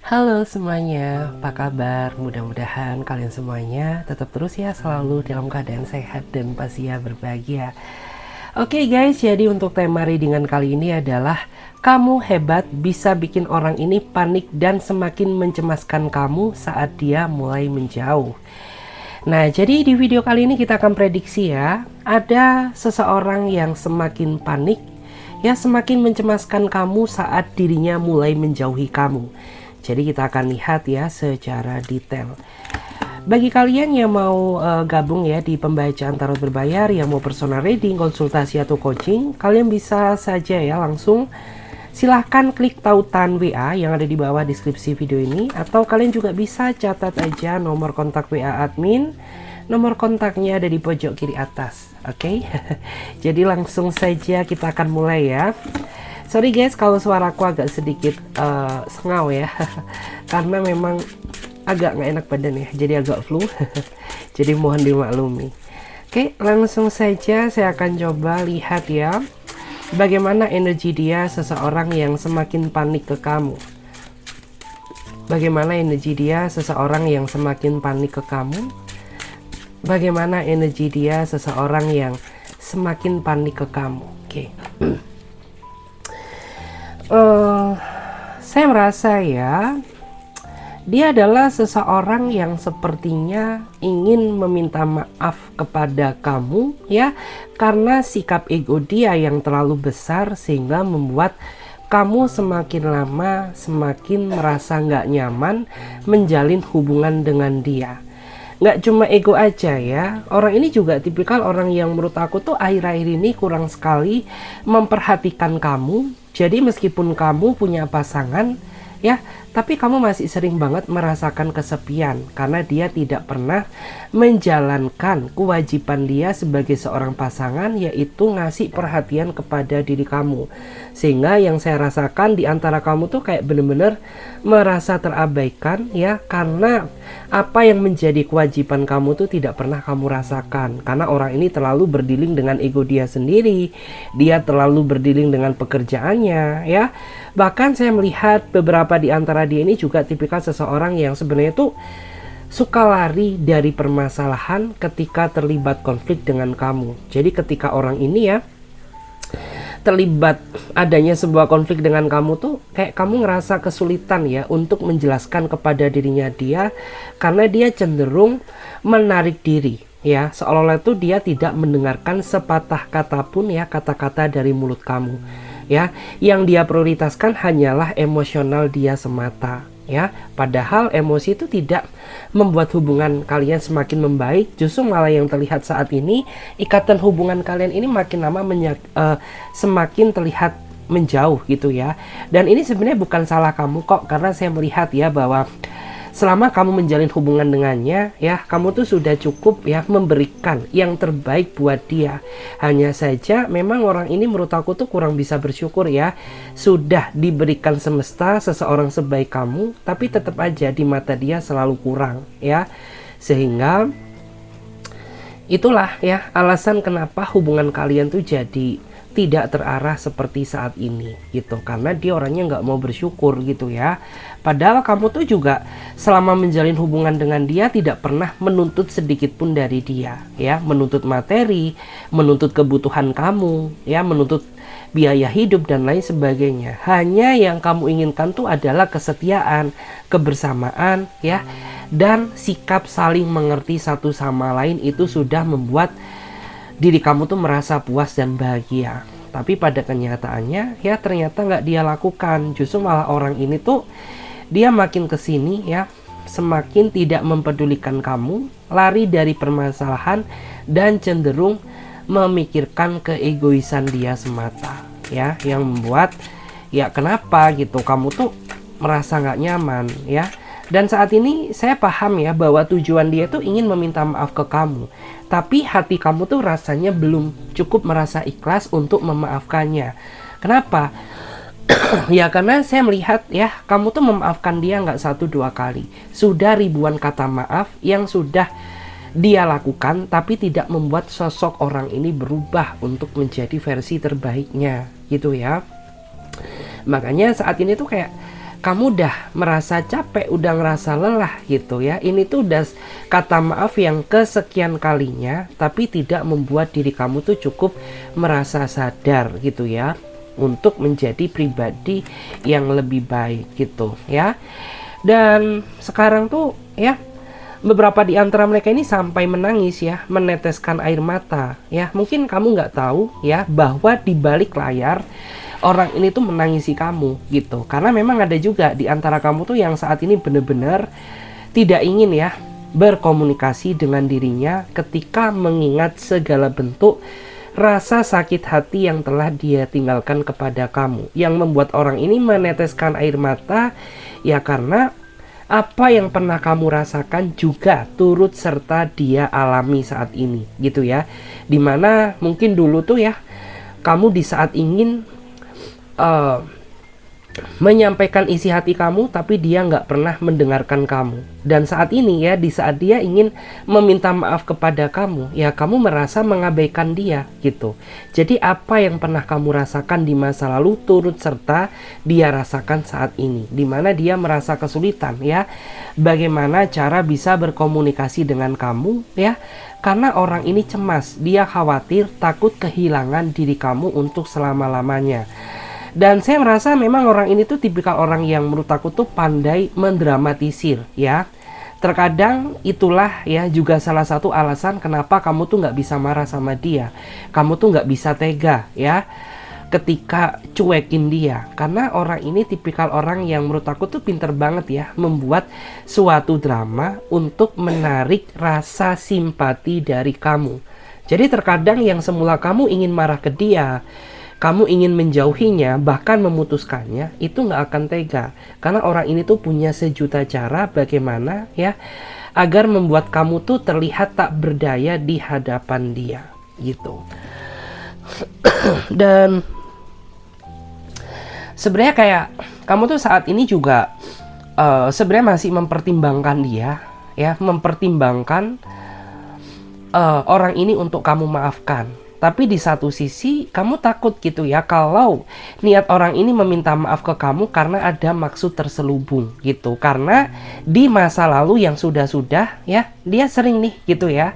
Halo semuanya, apa kabar? Mudah-mudahan kalian semuanya tetap terus ya selalu dalam keadaan sehat dan pasti ya berbahagia. Oke guys, jadi untuk tema readingan kali ini adalah kamu hebat bisa bikin orang ini panik dan semakin mencemaskan kamu saat dia mulai menjauh. Nah, jadi di video kali ini kita akan prediksi ya, ada seseorang yang semakin panik, ya semakin mencemaskan kamu saat dirinya mulai menjauhi kamu. Jadi kita akan lihat ya secara detail. Bagi kalian yang mau gabung ya di pembacaan tarot berbayar, yang mau personal reading, konsultasi atau coaching, kalian bisa saja ya langsung silahkan klik tautan WA yang ada di bawah deskripsi video ini, atau kalian juga bisa catat aja nomor kontak WA admin. Nomor kontaknya ada di pojok kiri atas. Oke. Jadi langsung saja kita akan mulai ya. Sorry guys kalau suaraku agak sedikit sengau ya. Karena memang agak nggak enak badan ya, jadi agak flu. Jadi mohon dimaklumi. Oke, langsung saja saya akan coba lihat ya, bagaimana energi dia seseorang yang semakin panik ke kamu. Bagaimana energi dia seseorang yang semakin panik ke kamu. Bagaimana energi dia seseorang yang semakin panik ke kamu. Oke. Saya merasa ya, dia adalah seseorang yang sepertinya ingin meminta maaf kepada kamu ya, karena sikap ego dia yang terlalu besar sehingga membuat kamu semakin lama semakin merasa nggak nyaman menjalin hubungan dengan dia. Nggak cuma ego aja ya, orang ini juga tipikal orang yang menurut aku tuh akhir-akhir ini kurang sekali memperhatikan kamu. Jadi meskipun kamu punya pasangan ya, tapi kamu masih sering banget merasakan kesepian karena dia tidak pernah menjalankan kewajiban dia sebagai seorang pasangan, yaitu ngasih perhatian kepada diri kamu. Sehingga yang saya rasakan di antara kamu tuh kayak bener-bener merasa terabaikan ya, karena apa yang menjadi kewajiban kamu tuh tidak pernah kamu rasakan, karena orang ini terlalu berdiling dengan ego dia sendiri, dia terlalu berdiling dengan pekerjaannya ya. Bahkan saya melihat beberapa di antara dia ini juga tipikal seseorang yang sebenarnya tuh suka lari dari permasalahan ketika terlibat konflik dengan kamu. Jadi ketika orang ini ya terlibat adanya sebuah konflik dengan kamu tuh kayak kamu ngerasa kesulitan ya untuk menjelaskan kepada dirinya dia, karena dia cenderung menarik diri ya, seolah-olah tuh dia tidak mendengarkan sepatah kata pun ya, kata-kata dari mulut kamu ya. Yang dia prioritaskan hanyalah emosional dia semata ya, padahal emosi itu tidak membuat hubungan kalian semakin membaik, justru malah yang terlihat saat ini ikatan hubungan kalian ini makin lama semakin terlihat menjauh gitu ya. Dan ini sebenarnya bukan salah kamu kok, karena saya melihat ya bahwa selama kamu menjalin hubungan dengannya ya, kamu tuh sudah cukup ya memberikan yang terbaik buat dia. Hanya saja memang orang ini menurut aku tuh kurang bisa bersyukur ya, sudah diberikan semesta seseorang sebaik kamu, tapi tetap aja di mata dia selalu kurang ya. Sehingga itulah ya alasan kenapa hubungan kalian tuh jadi tidak terarah seperti saat ini gitu, karena dia orangnya nggak mau bersyukur gitu ya. Padahal kamu tuh juga selama menjalin hubungan dengan dia tidak pernah menuntut sedikit pun dari dia ya, menuntut materi, menuntut kebutuhan kamu ya, menuntut biaya hidup dan lain sebagainya. Hanya yang kamu inginkan tuh adalah kesetiaan, kebersamaan ya, dan sikap saling mengerti satu sama lain. Itu sudah membuat diri kamu tuh merasa puas dan bahagia. Tapi pada kenyataannya ya ternyata nggak dia lakukan. Justru malah orang ini tuh dia makin kesini ya semakin tidak mempedulikan kamu, lari dari permasalahan dan cenderung memikirkan keegoisan dia semata ya, yang membuat ya kenapa gitu kamu tuh merasa nggak nyaman ya. Dan saat ini saya paham ya bahwa tujuan dia tuh ingin meminta maaf ke kamu, tapi hati kamu tuh rasanya belum cukup merasa ikhlas untuk memaafkannya. Kenapa? Ya karena saya melihat ya kamu tuh memaafkan dia nggak 1-2 kali, sudah ribuan kata maaf yang sudah dia lakukan, tapi tidak membuat sosok orang ini berubah untuk menjadi versi terbaiknya gitu ya. Makanya saat ini tuh kayak kamu udah merasa capek, udah ngerasa lelah gitu ya. Ini tuh udah kata maaf yang kesekian kalinya, tapi tidak membuat diri kamu tuh cukup merasa sadar gitu ya, untuk menjadi pribadi yang lebih baik gitu ya. Dan sekarang tuh ya, beberapa di antara mereka ini sampai menangis ya, meneteskan air mata ya. Mungkin kamu nggak tahu ya, bahwa di balik layar orang ini tuh menangisi kamu gitu. Karena memang ada juga di antara kamu tuh yang saat ini bener-bener tidak ingin ya berkomunikasi dengan dirinya ketika mengingat segala bentuk rasa sakit hati yang telah dia tinggalkan kepada kamu. Yang membuat orang ini meneteskan air mata ya, karena apa yang pernah kamu rasakan juga turut serta dia alami saat ini gitu ya. Dimana mungkin dulu tuh ya, kamu di saat ingin menyampaikan isi hati kamu, tapi dia nggak pernah mendengarkan kamu. Dan saat ini ya, di saat dia ingin meminta maaf kepada kamu, ya kamu merasa mengabaikan dia gitu. Jadi apa yang pernah kamu rasakan di masa lalu turut serta dia rasakan saat ini, dimana dia merasa kesulitan ya, bagaimana cara bisa berkomunikasi dengan kamu ya. Karena orang ini cemas, dia khawatir, takut kehilangan diri kamu untuk selama-lamanya. Dan saya merasa memang orang ini tuh tipikal orang yang menurut aku tuh pandai mendramatisir ya. Terkadang itulah ya juga salah satu alasan kenapa kamu tuh nggak bisa marah sama dia. Kamu tuh nggak bisa tega ya ketika cuekin dia. Karena orang ini tipikal orang yang menurut aku tuh pinter banget ya membuat suatu drama untuk menarik rasa simpati dari kamu. Jadi terkadang yang semula kamu ingin marah ke dia, kamu ingin menjauhinya, bahkan memutuskannya, itu nggak akan tega. Karena orang ini tuh punya sejuta cara bagaimana ya agar membuat kamu tuh terlihat tak berdaya di hadapan dia gitu. Dan sebenarnya kayak kamu tuh saat ini juga sebenarnya masih mempertimbangkan dia ya, mempertimbangkan orang ini untuk kamu maafkan. Tapi di satu sisi kamu takut gitu ya, kalau niat orang ini meminta maaf ke kamu karena ada maksud terselubung gitu. Karena di masa lalu yang sudah-sudah ya, dia sering nih gitu ya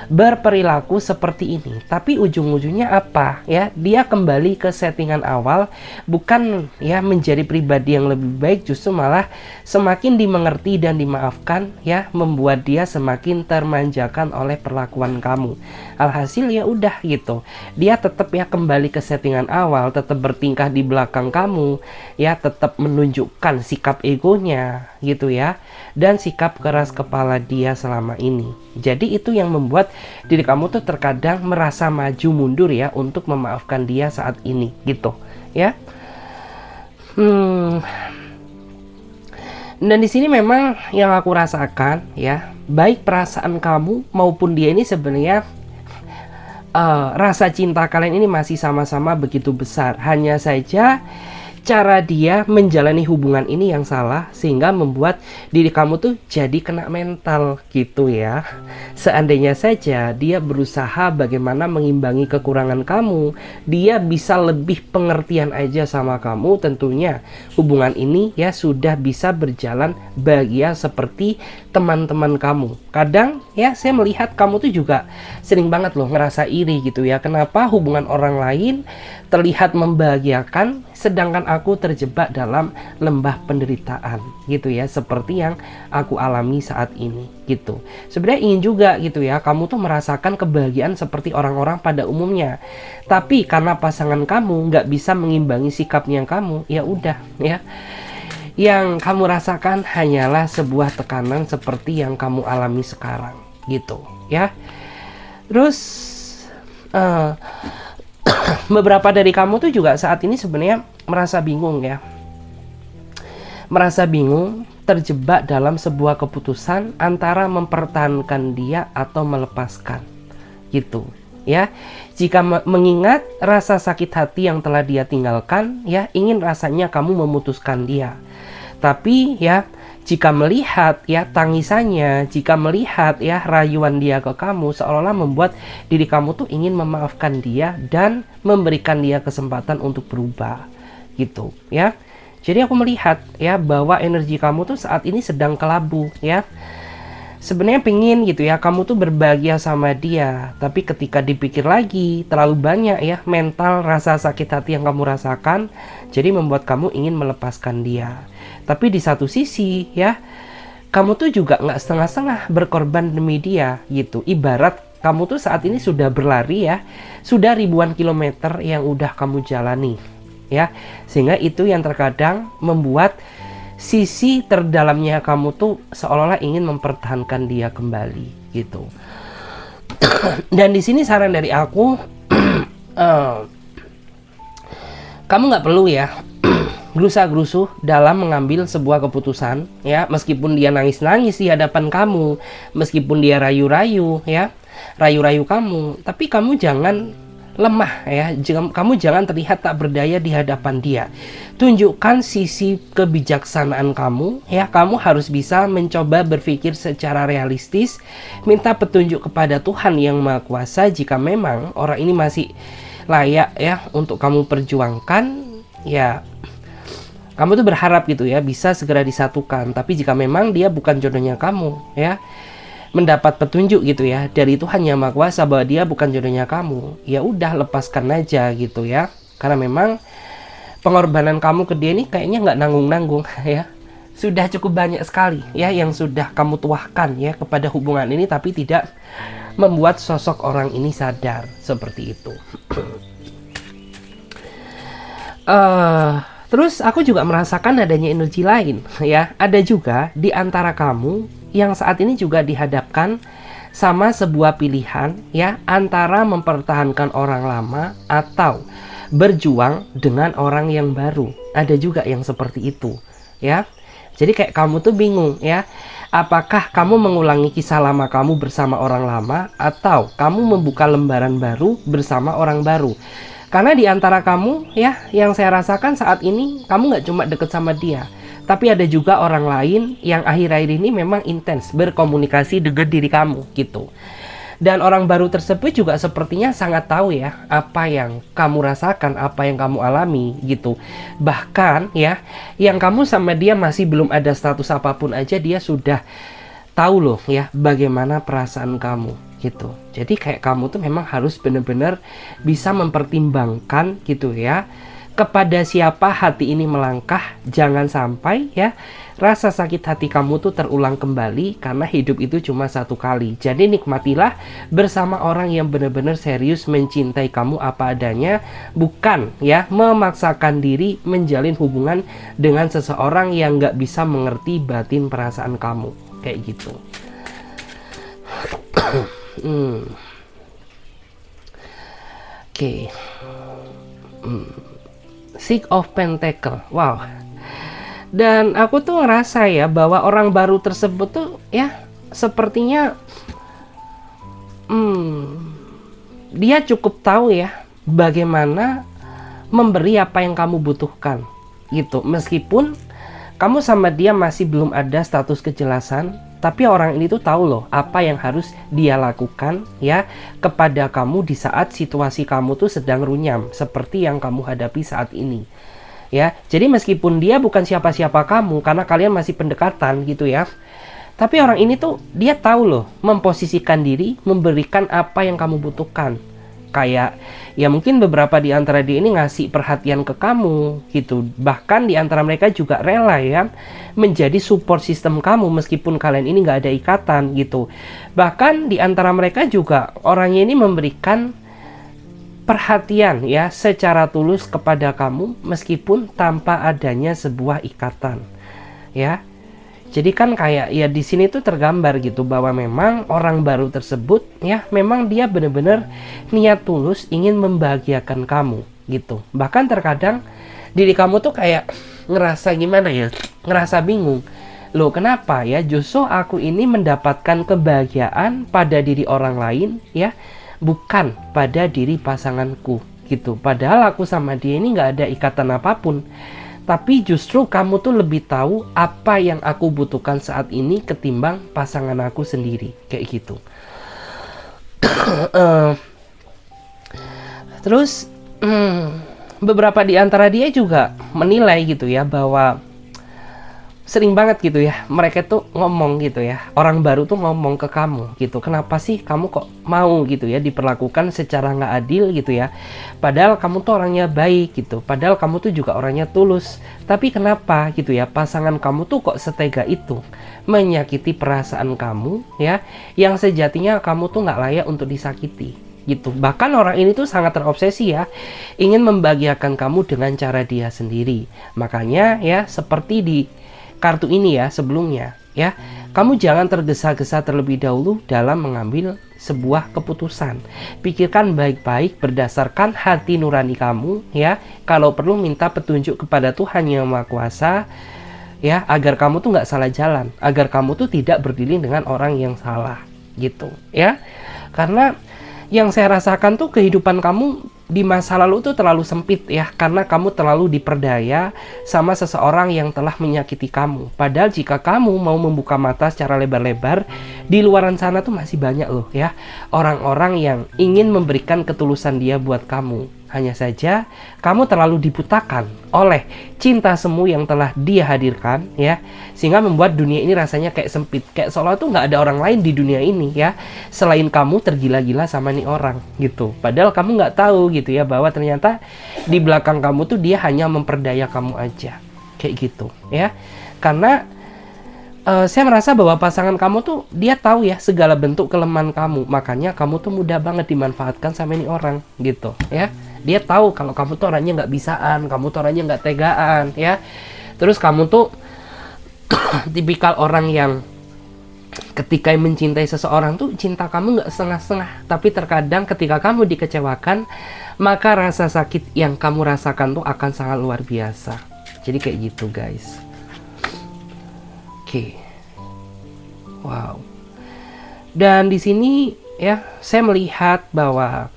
berperilaku seperti ini. Tapi ujung-ujungnya apa ya? Dia kembali ke settingan awal, bukan ya menjadi pribadi yang lebih baik, justru malah semakin dimengerti dan dimaafkan ya, membuat dia semakin termanjakan oleh perlakuan kamu. Alhasil ya udah gitu, dia tetap ya kembali ke settingan awal, tetap bertingkah di belakang kamu ya, tetap menunjukkan sikap egonya gitu ya, dan sikap keras kepala dia selama ini. Jadi itu yang membuat diri kamu tuh terkadang merasa maju mundur ya untuk memaafkan dia saat ini gitu ya. Dan di sini memang yang aku rasakan ya, baik perasaan kamu maupun dia ini sebenarnya rasa cinta kalian ini masih sama-sama begitu besar. Hanya saja cara dia menjalani hubungan ini yang salah, sehingga membuat diri kamu tuh jadi kena mental gitu ya. Seandainya saja dia berusaha bagaimana mengimbangi kekurangan kamu, dia bisa lebih pengertian aja sama kamu, tentunya hubungan ini ya sudah bisa berjalan bahagia seperti teman-teman kamu. Kadang ya saya melihat kamu tuh juga sering banget loh ngerasa iri gitu ya, kenapa hubungan orang lain terlihat membahagiakan sedangkan aku terjebak dalam lembah penderitaan gitu ya, seperti yang aku alami saat ini gitu. Sebenarnya ingin juga gitu ya kamu tuh merasakan kebahagiaan seperti orang-orang pada umumnya, tapi karena pasangan kamu nggak bisa mengimbangi sikapnya kamu, ya udah ya, yang kamu rasakan hanyalah sebuah tekanan seperti yang kamu alami sekarang gitu ya. Terus beberapa dari kamu tuh juga saat ini sebenarnya merasa bingung ya, merasa bingung, terjebak dalam sebuah keputusan antara mempertahankan dia atau melepaskan gitu ya. Jika mengingat rasa sakit hati yang telah dia tinggalkan ya, ingin rasanya kamu memutuskan dia. Tapi ya jika melihat ya tangisannya, jika melihat ya rayuan dia ke kamu, seolah-olah membuat diri kamu tuh ingin memaafkan dia dan memberikan dia kesempatan untuk berubah gitu ya. Jadi aku melihat ya bahwa energi kamu tuh saat ini sedang kelabu ya. Sebenarnya pengen gitu ya kamu tuh berbahagia sama dia, tapi ketika dipikir lagi terlalu banyak ya mental rasa sakit hati yang kamu rasakan, jadi membuat kamu ingin melepaskan dia. Tapi di satu sisi ya, kamu tuh juga nggak setengah-setengah berkorban demi dia gitu. Ibarat kamu tuh saat ini sudah berlari ya, sudah ribuan kilometer yang udah kamu jalani ya, sehingga itu yang terkadang membuat sisi terdalamnya kamu tuh seolah-olah ingin mempertahankan dia kembali gitu. Dan di sini saran dari aku, kamu nggak perlu ya gerusa-gerusu dalam mengambil sebuah keputusan ya, meskipun dia nangis-nangis di hadapan kamu, meskipun dia rayu-rayu ya, rayu-rayu kamu, tapi kamu jangan lemah ya, kamu jangan terlihat tak berdaya di hadapan dia. Tunjukkan sisi kebijaksanaan kamu ya, kamu harus bisa mencoba berpikir secara realistis, minta petunjuk kepada Tuhan yang Maha Kuasa jika memang orang ini masih layak ya untuk kamu perjuangkan ya. Kamu tuh berharap gitu ya bisa segera disatukan, tapi jika memang dia bukan jodohnya kamu ya, mendapat petunjuk gitu ya dari Tuhan Yang Maha Kuasa bahwa dia bukan jodohnya kamu, ya udah lepaskan aja gitu ya, karena memang pengorbanan kamu ke dia ini kayaknya nggak nanggung-nanggung ya, sudah cukup banyak sekali ya yang sudah kamu tuahkan ya kepada hubungan ini, tapi tidak membuat sosok orang ini sadar seperti itu. Terus aku juga merasakan adanya energi lain ya, ada juga di antara kamu yang saat ini juga dihadapkan sama sebuah pilihan ya, antara mempertahankan orang lama atau berjuang dengan orang yang baru. Ada juga yang seperti itu ya. Jadi kayak kamu tuh bingung ya, apakah kamu mengulangi kisah lama kamu bersama orang lama atau kamu membuka lembaran baru bersama orang baru. Karena di antara kamu ya, yang saya rasakan saat ini kamu nggak cuma deket sama dia, tapi ada juga orang lain yang akhir-akhir ini memang intens berkomunikasi dengan diri kamu gitu. Dan orang baru tersebut juga sepertinya sangat tahu ya apa yang kamu rasakan, apa yang kamu alami gitu. Bahkan ya, yang kamu sama dia masih belum ada status apapun aja, dia sudah tahu loh ya bagaimana perasaan kamu gitu. Jadi kayak kamu tuh memang harus benar-benar bisa mempertimbangkan gitu ya, kepada siapa hati ini melangkah. Jangan sampai ya rasa sakit hati kamu tuh terulang kembali, karena hidup itu cuma satu kali. Jadi nikmatilah bersama orang yang benar-benar serius mencintai kamu apa adanya, bukan ya memaksakan diri menjalin hubungan dengan seseorang yang nggak bisa mengerti batin perasaan kamu kayak gitu. Oke. Six of Pentacle. Wow. Dan aku tuh ngerasa ya bahwa orang baru tersebut tuh ya sepertinya dia cukup tahu ya bagaimana memberi apa yang kamu butuhkan gitu. Meskipun kamu sama dia masih belum ada status kejelasan, tapi orang ini tuh tahu loh apa yang harus dia lakukan ya kepada kamu di saat situasi kamu tuh sedang runyam seperti yang kamu hadapi saat ini ya. Jadi meskipun dia bukan siapa-siapa kamu karena kalian masih pendekatan gitu ya, tapi orang ini tuh dia tahu loh memposisikan diri, memberikan apa yang kamu butuhkan. Kayak ya mungkin beberapa di antara dia ini ngasih perhatian ke kamu gitu. Bahkan di antara mereka juga rela ya menjadi support system kamu meskipun kalian ini nggak ada ikatan gitu. Bahkan di antara mereka juga orangnya ini memberikan perhatian ya secara tulus kepada kamu meskipun tanpa adanya sebuah ikatan ya. Jadi kan kayak ya di sini tuh tergambar gitu bahwa memang orang baru tersebut ya memang dia benar-benar niat tulus ingin membahagiakan kamu gitu. Bahkan terkadang diri kamu tuh kayak ngerasa gimana ya, ngerasa bingung. Loh kenapa ya justru aku ini mendapatkan kebahagiaan pada diri orang lain ya, bukan pada diri pasanganku gitu. Padahal aku sama dia ini nggak ada ikatan apapun. Tapi justru kamu tuh lebih tahu apa yang aku butuhkan saat ini ketimbang pasangan aku sendiri. Kayak gitu. Terus beberapa di antara dia juga menilai gitu ya, bahwa sering banget gitu ya mereka tuh ngomong gitu ya, orang baru tuh ngomong ke kamu gitu, kenapa sih kamu kok mau gitu ya diperlakukan secara nggak adil gitu ya, padahal kamu tuh orangnya baik gitu, padahal kamu tuh juga orangnya tulus, tapi kenapa gitu ya pasangan kamu tuh kok setega itu menyakiti perasaan kamu ya, yang sejatinya kamu tuh nggak layak untuk disakiti gitu. Bahkan orang ini tuh sangat terobsesi ya, ingin membahagiakan kamu dengan cara dia sendiri. Makanya ya, seperti di kartu ini ya sebelumnya ya, kamu jangan tergesa-gesa terlebih dahulu dalam mengambil sebuah keputusan. Pikirkan baik-baik berdasarkan hati nurani kamu ya. Kalau perlu minta petunjuk kepada Tuhan Yang Maha Kuasa ya, agar kamu tuh nggak salah jalan, agar kamu tuh tidak berdilin dengan orang yang salah gitu ya. Karena yang saya rasakan tuh kehidupan kamu di masa lalu tuh terlalu sempit ya, karena kamu terlalu diperdaya sama seseorang yang telah menyakiti kamu. Padahal jika kamu mau membuka mata secara lebar-lebar, di luaran sana tuh masih banyak loh ya, orang-orang yang ingin memberikan ketulusan dia buat kamu. Hanya saja kamu terlalu dibutakan oleh cinta semu yang telah dia hadirkan ya, sehingga membuat dunia ini rasanya kayak sempit, kayak seolah tuh nggak ada orang lain di dunia ini ya, selain kamu tergila-gila sama nih orang gitu. Padahal kamu nggak tahu gitu ya, bahwa ternyata di belakang kamu tuh dia hanya memperdaya kamu aja, kayak gitu ya. Karena saya merasa bahwa pasangan kamu tuh dia tahu ya segala bentuk kelemahan kamu, makanya kamu tuh mudah banget dimanfaatkan sama ini orang gitu ya. Dia tahu kalau kamu tuh orangnya nggak bisaan, kamu tuh orangnya nggak tegaan ya. Terus kamu tuh tipikal orang yang ketika mencintai seseorang tuh cinta kamu nggak setengah-setengah, tapi terkadang ketika kamu dikecewakan, maka rasa sakit yang kamu rasakan tuh akan sangat luar biasa. Jadi kayak gitu guys. Oke. Wow. Dan di sini ya saya melihat bahwa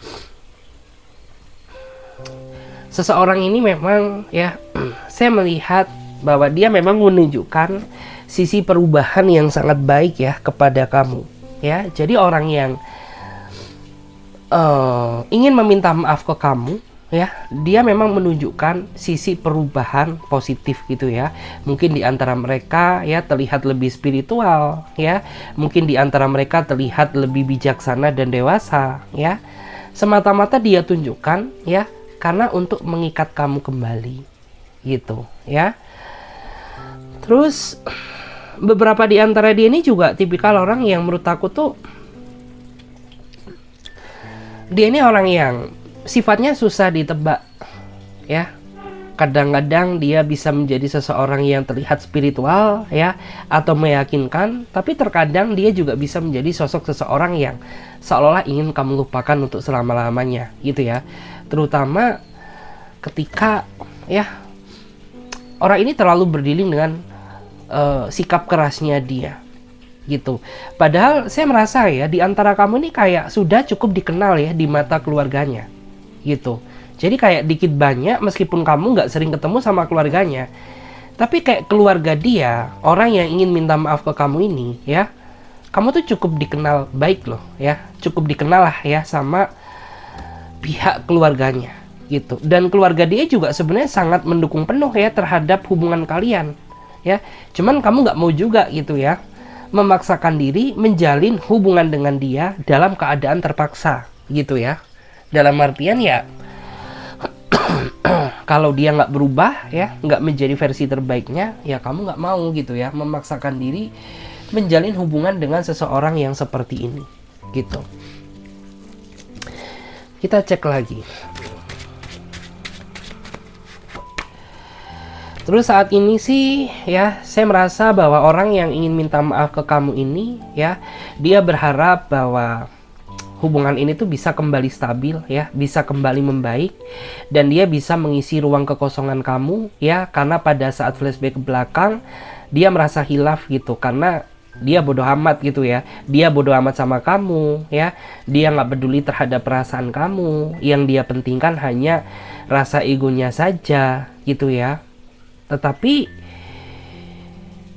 seseorang ini memang ya, saya melihat bahwa dia memang menunjukkan sisi perubahan yang sangat baik ya kepada kamu ya. Jadi orang yang ingin meminta maaf ke kamu ya, dia memang menunjukkan sisi perubahan positif gitu ya. Mungkin di antara mereka ya terlihat lebih spiritual ya, mungkin di antara mereka terlihat lebih bijaksana dan dewasa ya. Semata-mata dia tunjukkan ya, karena untuk mengikat kamu kembali gitu ya. Terus beberapa di antara dia ini juga tipikal orang yang menurut aku tuh, dia ini orang yang sifatnya susah ditebak ya. Kadang-kadang dia bisa menjadi seseorang yang terlihat spiritual ya, atau meyakinkan, tapi terkadang dia juga bisa menjadi sosok seseorang yang seolah-olah ingin kamu lupakan untuk selama-lamanya gitu ya. Terutama ketika ya orang ini terlalu berdilin dengan sikap kerasnya dia gitu. Padahal saya merasa ya, di antara kamu ini kayak sudah cukup dikenal ya di mata keluarganya gitu. Jadi kayak dikit banyak, meskipun kamu nggak sering ketemu sama keluarganya, tapi kayak keluarga dia, orang yang ingin minta maaf ke kamu ini ya, kamu tuh cukup dikenal baik loh ya, cukup dikenal lah ya sama pihak keluarganya gitu. Dan keluarga dia juga sebenarnya sangat mendukung penuh ya terhadap hubungan kalian ya. Cuman kamu nggak mau juga gitu ya, memaksakan diri menjalin hubungan dengan dia dalam keadaan terpaksa gitu ya. Dalam artian ya, kalau dia nggak berubah ya, nggak menjadi versi terbaiknya ya, kamu nggak mau gitu ya memaksakan diri menjalin hubungan dengan seseorang yang seperti ini gitu. Kita cek lagi. Terus saat ini sih ya, saya merasa bahwa orang yang ingin minta maaf ke kamu ini ya, dia berharap bahwa hubungan ini tuh bisa kembali stabil ya, bisa kembali membaik, dan dia bisa mengisi ruang kekosongan kamu ya. Karena pada saat flashback ke belakang, dia merasa hilaf gitu, karena dia bodoh amat gitu ya, dia bodoh amat sama kamu ya, dia nggak peduli terhadap perasaan kamu, yang dia pentingkan hanya rasa egonya saja gitu ya. Tetapi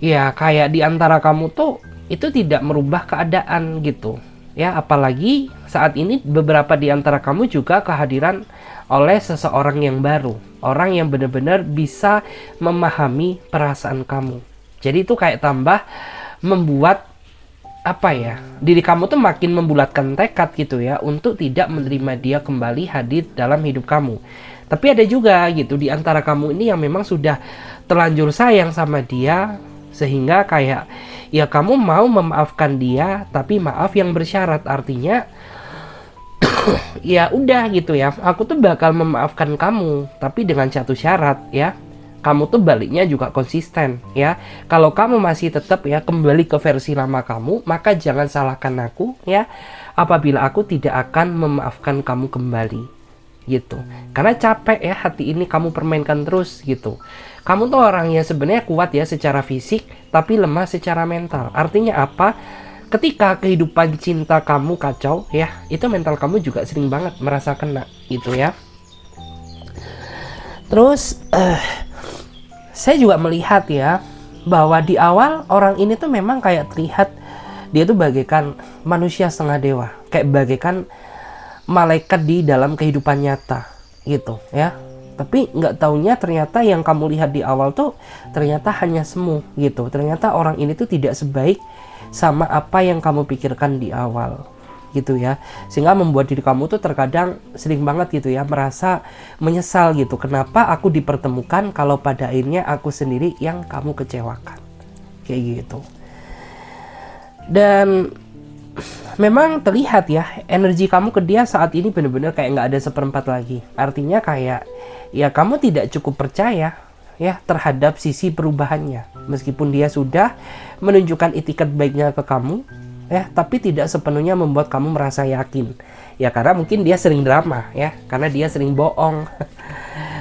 ya kayak di antara kamu tuh itu tidak merubah keadaan gitu ya. Apalagi saat ini beberapa di antara kamu juga kehadiran oleh seseorang yang baru, orang yang benar-benar bisa memahami perasaan kamu. Jadi itu kayak tambah membuat apa ya, diri kamu tuh makin membulatkan tekad gitu ya untuk tidak menerima dia kembali hadir dalam hidup kamu. Tapi ada juga gitu di antara kamu ini yang memang sudah terlanjur sayang sama dia, sehingga kayak ya kamu mau memaafkan dia, tapi maaf yang bersyarat. Artinya ya udah gitu ya, aku tuh bakal memaafkan kamu tapi dengan satu syarat ya, kamu tuh baliknya juga konsisten ya. Kalau kamu masih tetap ya kembali ke versi lama kamu, maka jangan salahkan aku ya apabila aku tidak akan memaafkan kamu kembali gitu. Karena capek ya hati ini kamu permainkan terus gitu. Kamu tuh orang yang sebenarnya kuat ya secara fisik, tapi lemah secara mental. Artinya apa? Ketika kehidupan cinta kamu kacau ya, itu mental kamu juga sering banget merasa kena gitu ya. Terus saya juga melihat ya bahwa di awal orang ini tuh memang kayak terlihat dia tuh bagaikan manusia setengah dewa, kayak bagaikan malaikat di dalam kehidupan nyata gitu ya. Tapi nggak taunya ternyata yang kamu lihat di awal tuh ternyata hanya semu gitu. Ternyata orang ini tuh tidak sebaik sama apa yang kamu pikirkan di awal gitu ya, sehingga membuat diri kamu tuh terkadang sering banget gitu ya merasa menyesal gitu, kenapa aku dipertemukan kalau pada akhirnya aku sendiri yang kamu kecewakan kayak gitu. Dan memang terlihat ya energi kamu ke dia saat ini bener-bener kayak nggak ada seperempat lagi. Artinya kayak ya kamu tidak cukup percaya ya terhadap sisi perubahannya, meskipun dia sudah menunjukkan itikat baiknya ke kamu ya, tapi tidak sepenuhnya membuat kamu merasa yakin ya, karena mungkin dia sering drama ya, karena dia sering bohong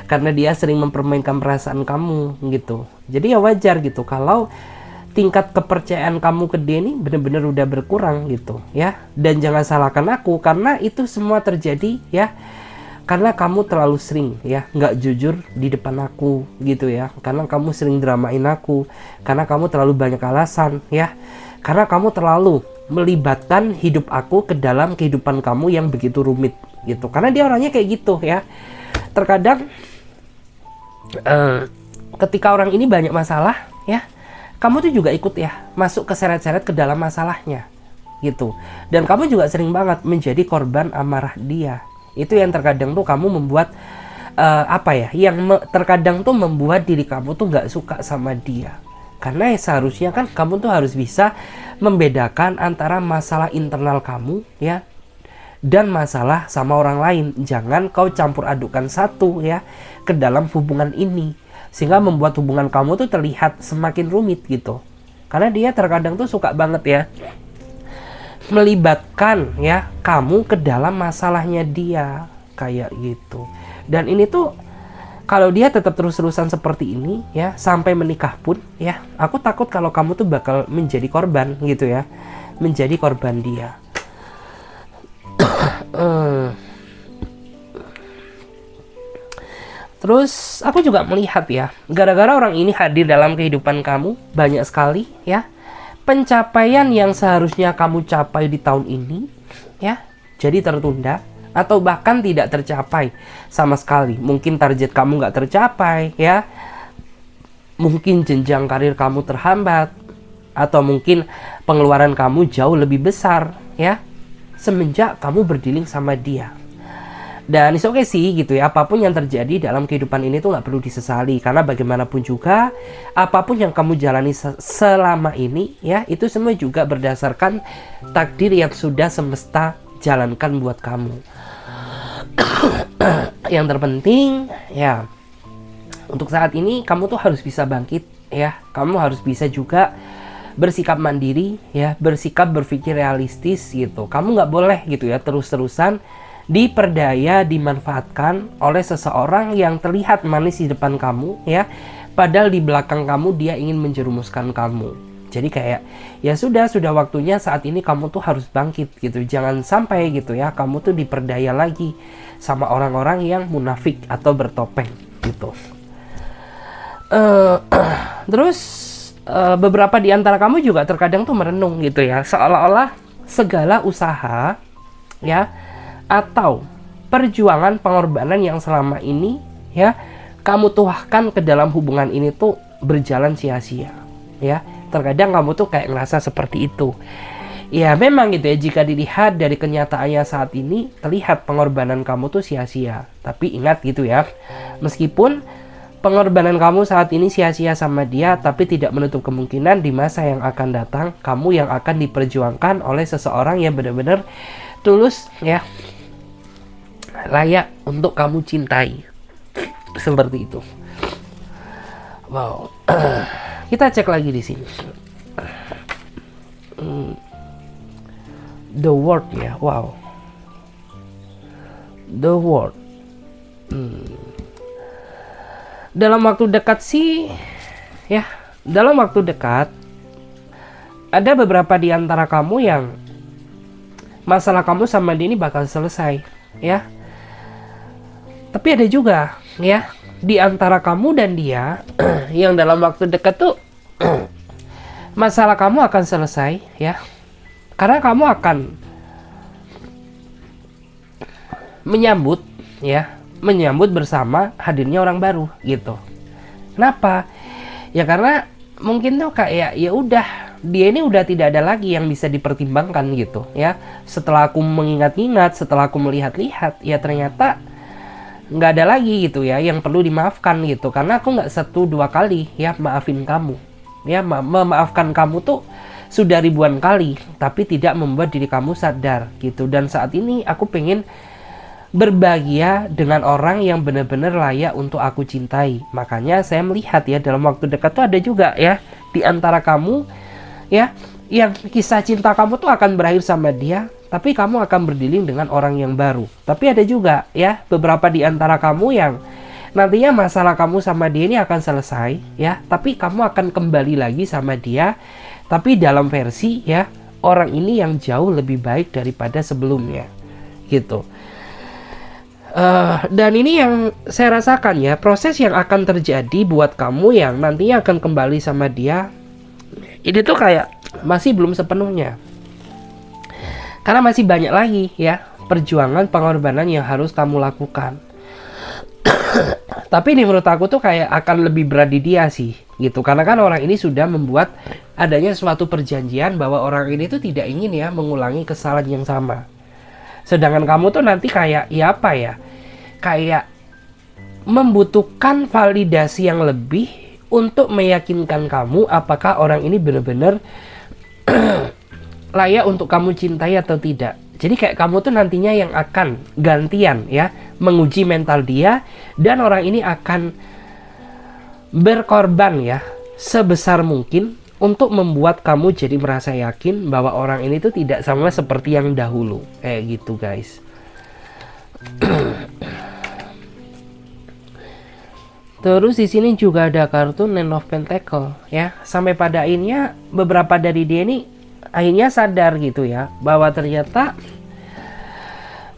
karena dia sering mempermainkan perasaan kamu gitu. Jadi ya wajar gitu kalau tingkat kepercayaan kamu ke dia ini benar-benar udah berkurang gitu ya. Dan jangan salahkan aku karena itu semua terjadi ya karena kamu terlalu sering ya nggak jujur di depan aku gitu ya, karena kamu sering dramain aku, karena kamu terlalu banyak alasan ya, karena kamu terlalu melibatkan hidup aku ke dalam kehidupan kamu yang begitu rumit gitu. Karena dia orangnya kayak gitu ya. Terkadang ketika orang ini banyak masalah ya, kamu tuh juga ikut ya masuk ke seret-seret ke dalam masalahnya gitu. Dan kamu juga sering banget menjadi korban amarah dia. Itu yang terkadang tuh kamu membuat terkadang tuh membuat diri kamu tuh nggak suka sama dia. Karena seharusnya kan kamu tuh harus bisa membedakan antara masalah internal kamu ya dan masalah sama orang lain. Jangan kau campur adukan satu ya ke dalam hubungan ini, sehingga membuat hubungan kamu tuh terlihat semakin rumit gitu. Karena dia terkadang tuh suka banget ya melibatkan ya kamu ke dalam masalahnya dia kayak gitu. Dan ini tuh kalau dia tetap terus-terusan seperti ini ya sampai menikah pun ya, aku takut kalau kamu tuh bakal menjadi korban gitu ya, menjadi korban dia. Terus aku juga melihat ya, gara-gara orang ini hadir dalam kehidupan kamu banyak sekali ya pencapaian yang seharusnya kamu capai di tahun ini ya jadi tertunda atau bahkan tidak tercapai sama sekali. Mungkin target kamu nggak tercapai ya, mungkin jenjang karir kamu terhambat, atau mungkin pengeluaran kamu jauh lebih besar ya semenjak kamu berdealing sama dia. Dan it's okay sih gitu ya, apapun yang terjadi dalam kehidupan ini tuh nggak perlu disesali, karena bagaimanapun juga apapun yang kamu jalani selama ini ya itu semua juga berdasarkan takdir yang sudah semesta jalankan buat kamu. Yang terpenting ya untuk saat ini kamu tuh harus bisa bangkit ya, kamu harus bisa juga bersikap mandiri ya, bersikap berpikir realistis gitu. Kamu nggak boleh gitu ya terus-terusan diperdaya, dimanfaatkan oleh seseorang yang terlihat manis di depan kamu ya, padahal di belakang kamu dia ingin menjerumuskan kamu. Jadi kayak ya sudah waktunya saat ini kamu tuh harus bangkit gitu. Jangan sampai gitu ya kamu tuh diperdaya lagi sama orang-orang yang munafik atau bertopeng gitu. Terus beberapa di antara kamu juga terkadang tuh merenung gitu ya, seolah-olah segala usaha ya atau perjuangan pengorbanan yang selama ini ya kamu tuahkan ke dalam hubungan ini tuh berjalan sia-sia ya. Terkadang kamu tuh kayak ngerasa seperti itu. Ya memang gitu ya, jika dilihat dari kenyataannya saat ini terlihat pengorbanan kamu tuh sia-sia. Tapi ingat gitu ya, meskipun pengorbanan kamu saat ini sia-sia sama dia, tapi tidak menutup kemungkinan di masa yang akan datang kamu yang akan diperjuangkan oleh seseorang yang benar-benar tulus ya, layak untuk kamu cintai. Seperti itu. Wow. Kita cek lagi di sini. The World ya, wow. The World. Dalam waktu dekat sih, ya, dalam waktu dekat ada beberapa di antara kamu yang masalah kamu sama dia ini bakal selesai, ya. Tapi ada juga, ya, di antara kamu dan dia yang dalam waktu dekat tuh masalah kamu akan selesai, ya. Karena kamu akan menyambut bersama hadirnya orang baru gitu. Kenapa? Ya karena mungkin tuh kayak ya udah, dia ini udah tidak ada lagi yang bisa dipertimbangkan gitu ya. Setelah aku mengingat-ingat, setelah aku melihat-lihat, ya ternyata nggak ada lagi gitu ya yang perlu dimaafkan gitu. Karena aku nggak 1-2 kali ya maafin kamu. Ya memaafkan kamu tuh sudah ribuan kali, tapi tidak membuat diri kamu sadar gitu. Dan saat ini aku pengen berbahagia dengan orang yang benar-benar layak untuk aku cintai. Makanya saya melihat ya dalam waktu dekat tuh ada juga ya di antara kamu ya yang kisah cinta kamu tuh akan berakhir sama dia, tapi kamu akan berdiling dengan orang yang baru. Tapi ada juga ya beberapa di antara kamu yang nantinya masalah kamu sama dia ini akan selesai ya, tapi kamu akan kembali lagi sama dia, tapi dalam versi ya orang ini yang jauh lebih baik daripada sebelumnya gitu. Dan ini yang saya rasakan ya, proses yang akan terjadi buat kamu yang nantinya akan kembali sama dia ini tuh kayak masih belum sepenuhnya, karena masih banyak lagi ya perjuangan pengorbanan yang harus kamu lakukan. Tapi ini menurut aku tuh kayak akan lebih berat di dia sih gitu, karena kan orang ini sudah membuat adanya suatu perjanjian bahwa orang ini tuh tidak ingin ya mengulangi kesalahan yang sama. Sedangkan kamu tuh nanti kayak ya apa ya, kayak membutuhkan validasi yang lebih untuk meyakinkan kamu apakah orang ini benar-benar layak untuk kamu cintai atau tidak. Jadi kayak kamu tuh nantinya yang akan gantian ya menguji mental dia, dan orang ini akan berkorban ya sebesar mungkin untuk membuat kamu jadi merasa yakin bahwa orang ini tuh tidak sama seperti yang dahulu. Kayak gitu guys. Terus di sini juga ada kartu Nine of Pentacle ya. Sampai pada akhirnya beberapa dari dia ini akhirnya sadar gitu ya bahwa ternyata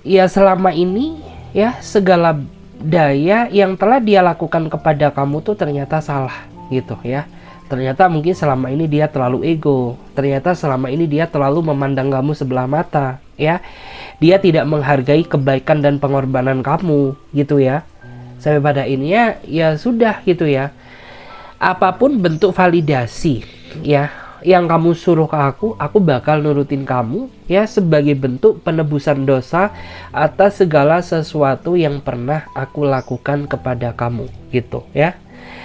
ya selama ini ya segala daya yang telah dia lakukan kepada kamu tuh ternyata salah gitu ya. Ternyata mungkin selama ini dia terlalu ego, ternyata selama ini dia terlalu memandang kamu sebelah mata ya. Dia tidak menghargai kebaikan dan pengorbanan kamu gitu ya. Sampai pada akhirnya ya sudah gitu ya, apapun bentuk validasi ya yang kamu suruh ke aku bakal nurutin kamu ya, sebagai bentuk penebusan dosa atas segala sesuatu yang pernah aku lakukan kepada kamu gitu ya.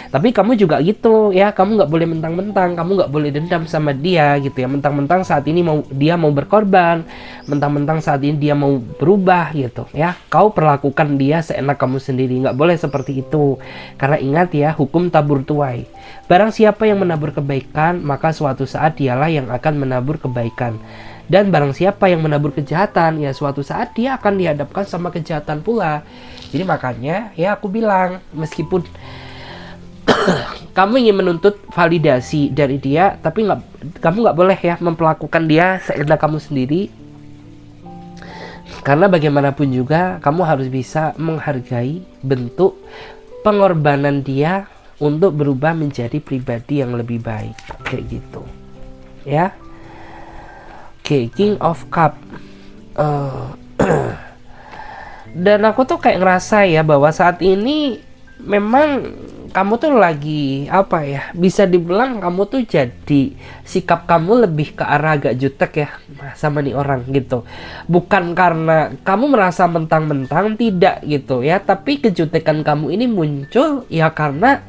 Tapi kamu juga gitu ya, kamu nggak boleh mentang-mentang, kamu nggak boleh dendam sama dia gitu ya, mentang-mentang saat ini dia mau berkorban, mentang-mentang saat ini dia mau berubah gitu ya, kau perlakukan dia seenak kamu sendiri. Nggak boleh seperti itu, karena ingat ya, hukum tabur tuai. Barang siapa yang menabur kebaikan, maka suatu saat dialah yang akan menabur kebaikan. Dan barang siapa yang menabur kejahatan, ya suatu saat dia akan dihadapkan sama kejahatan pula. Jadi makanya ya aku bilang, meskipun kamu ingin menuntut validasi dari dia, tapi kamu nggak boleh ya memperlakukan dia seenak kamu sendiri. Karena bagaimanapun juga kamu harus bisa menghargai bentuk pengorbanan dia untuk berubah menjadi pribadi yang lebih baik, kayak gitu ya. Oke, King of Cup. Dan aku tuh kayak ngerasa ya bahwa saat ini memang kamu tuh lagi apa ya, bisa dibilang kamu tuh jadi sikap kamu lebih ke arah agak jutek ya sama nih orang gitu. Bukan karena kamu merasa mentang-mentang, tidak gitu ya, tapi kejutekan kamu ini muncul ya karena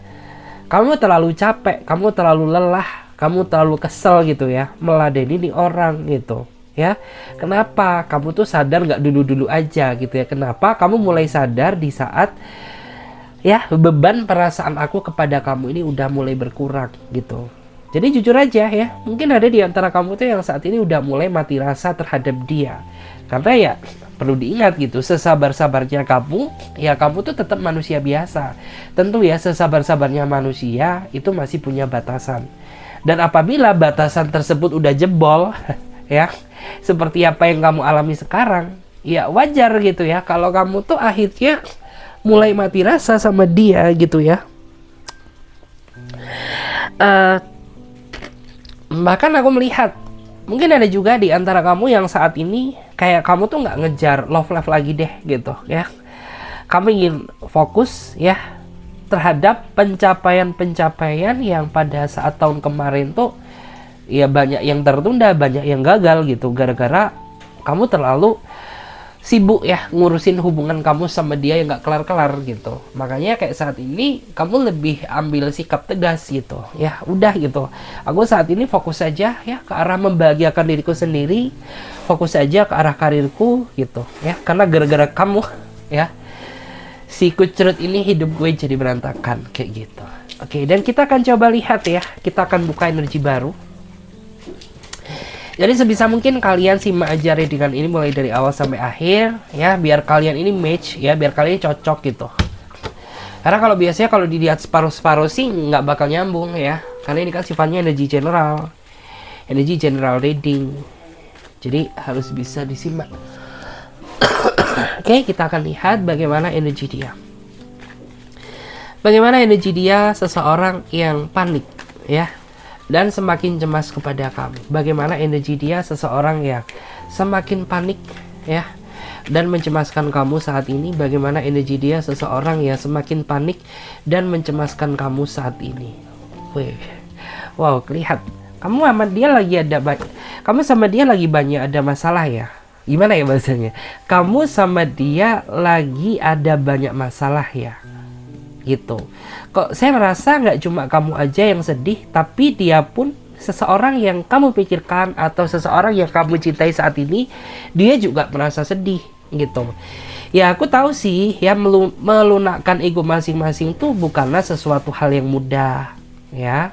kamu terlalu capek, kamu terlalu lelah, kamu terlalu kesel gitu ya meladeni nih orang gitu ya. Kenapa kamu tuh sadar nggak dulu-dulu aja gitu ya? Kenapa kamu mulai sadar di saat ya beban perasaan aku kepada kamu ini udah mulai berkurang gitu. Jadi jujur aja ya, mungkin ada di antara kamu tuh yang saat ini udah mulai mati rasa terhadap dia. Karena ya perlu diingat gitu, sesabar-sabarnya kamu, ya kamu tuh tetap manusia biasa. Tentu ya, sesabar-sabarnya manusia itu masih punya batasan. Dan apabila batasan tersebut udah jebol, ya, seperti apa yang kamu alami sekarang, ya wajar gitu ya kalau kamu tuh akhirnya mulai mati rasa sama dia gitu ya. Bahkan aku melihat mungkin ada juga di antara kamu yang saat ini kayak kamu tuh nggak ngejar love life lagi deh gitu ya. Kamu ingin fokus ya terhadap pencapaian-pencapaian yang pada saat tahun kemarin tuh ya banyak yang tertunda, banyak yang gagal gitu gara-gara kamu terlalu sibuk ya ngurusin hubungan kamu sama dia yang nggak kelar-kelar gitu. Makanya kayak saat ini kamu lebih ambil sikap tegas gitu ya, udah gitu, aku saat ini fokus saja ya ke arah membahagiakan diriku sendiri, fokus saja ke arah karirku gitu ya, karena gara-gara kamu ya si kucrut ini hidup gue jadi berantakan kayak gitu. Oke, dan kita akan coba lihat ya, kita akan buka energi baru. Jadi sebisa mungkin kalian simak aja readingan ini mulai dari awal sampai akhir ya, biar kalian ini match ya, biar kalian cocok gitu. Karena kalau biasanya kalau dilihat separuh-separuh sih nggak bakal nyambung ya, karena ini kan sifatnya energi general reading. Jadi harus bisa disimak. Oke, kita akan lihat bagaimana energi dia. Bagaimana energi dia seseorang yang panik ya, dan semakin cemas kepada kamu. Bagaimana energi dia seseorang yang semakin panik ya dan mencemaskan kamu saat ini. Bagaimana energi dia seseorang yang semakin panik dan mencemaskan kamu saat ini. Wow, lihat kamu sama dia lagi ada masalah ya. Gimana ya bahasanya? Kamu sama dia lagi ada banyak masalah ya. Gitu. Kok saya merasa nggak cuma kamu aja yang sedih, tapi dia pun seseorang yang kamu pikirkan atau seseorang yang kamu cintai saat ini, dia juga merasa sedih gitu. Ya aku tahu sih ya, melunakkan ego masing-masing tuh bukanlah sesuatu hal yang mudah ya.